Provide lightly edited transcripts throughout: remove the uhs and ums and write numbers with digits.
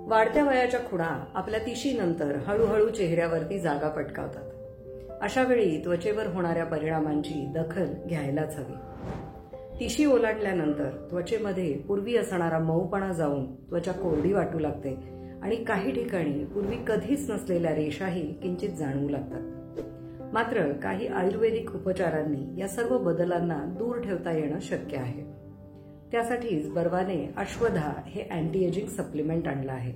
वाढत्या वयाच्या खुणा आपल्या तिशीनंतर हळूहळू चेहऱ्यावरती जागा पटकावतात. अशा वेळी त्वचेवर होणाऱ्या परिणामांची दखल घ्यायलाच हवी. तिशी ओलांडल्यानंतर त्वचेमध्ये पूर्वी असणारा मऊपणा जाऊन त्वचा कोरडी वाटू लागते आणि काही ठिकाणी पूर्वी कधीच नसलेल्या रेषाही किंचित जाणवू लागतात. मात्र काही आयुर्वेदिक उपचारांनी या सर्व बदलांना दूर ठेवता येणं शक्य आहे. त्यासाठीच बर्वाने अश्वधा हे अँटी एजिंग सप्लिमेंट आणलं आहे,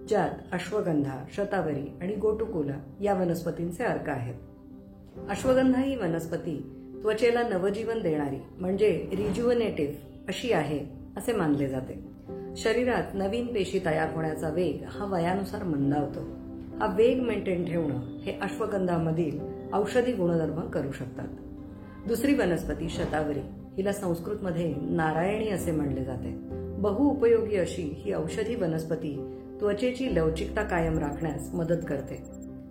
ज्यात अश्वगंधा, शतावरी आणि गोटुकुला या वनस्पतींचे अर्क आहेत. अश्वगंधा ही वनस्पती त्वचेला नवजीवन देणारी म्हणजे रिज्युव्हनेटिव्ह अशी आहे असे मानले जाते. शरीरात नवीन पेशी तयार होण्याचा वेग हा वयानुसार मंदावतो. हा वेग मेंटेन ठेवणं हे अश्वगंधामधील औषधी गुणधर्म करू शकतात. दुसरी वनस्पती शतावरी, हिला संस्कृतमध्ये नारायणी असे म्हणले जाते. बहुउपयोगी अशी ही औषधी वनस्पती त्वचेची लवचिकता कायम राखण्यास मदत करते.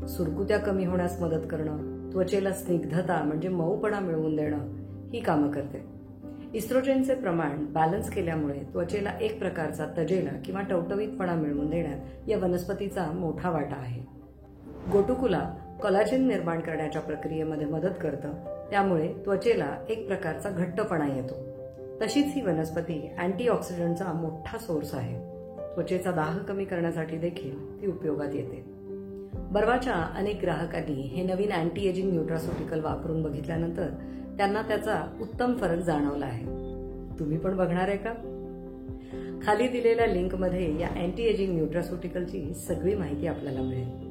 सुरकुत्या कमी होण्यास मदत करणं, त्वचेला स्निग्धता म्हणजे मऊपणा मिळवून देणं ही कामं करते. इस्ट्रोजेनचे प्रमाण बॅलन्स केल्यामुळे त्वचेला एक प्रकारचा तजेला किंवा टवटवीतपणा मिळवून देण्यात या वनस्पतीचा मोठा वाटा आहे. गोटुकुला कोलाजेन निर्माण करण्याच्या प्रक्रियेमध्ये मदत करतं, त्यामुळे त्वचेला एक प्रकारचा घट्टपणा येतो. तशीच ही वनस्पती अँटीऑक्सिडंटचा मोठा सोर्स आहे. त्वचेचा दाह कमी करण्यासाठी देखील ती उपयोगात येते. बर्वाच्या अनेक ग्राहकांनी हे नवीन अँटी एजिंग न्यूट्रास्युटिकल वापरून बघितल्यानंतर त्यांना त्याचा उत्तम फरक जाणवला आहे. तुम्ही पण बघणार आहे का? खाली दिलेल्या लिंकमध्ये या अँटी एजिंग न्यूट्रास्युटिकलची सगळी माहिती आपल्याला मिळेल.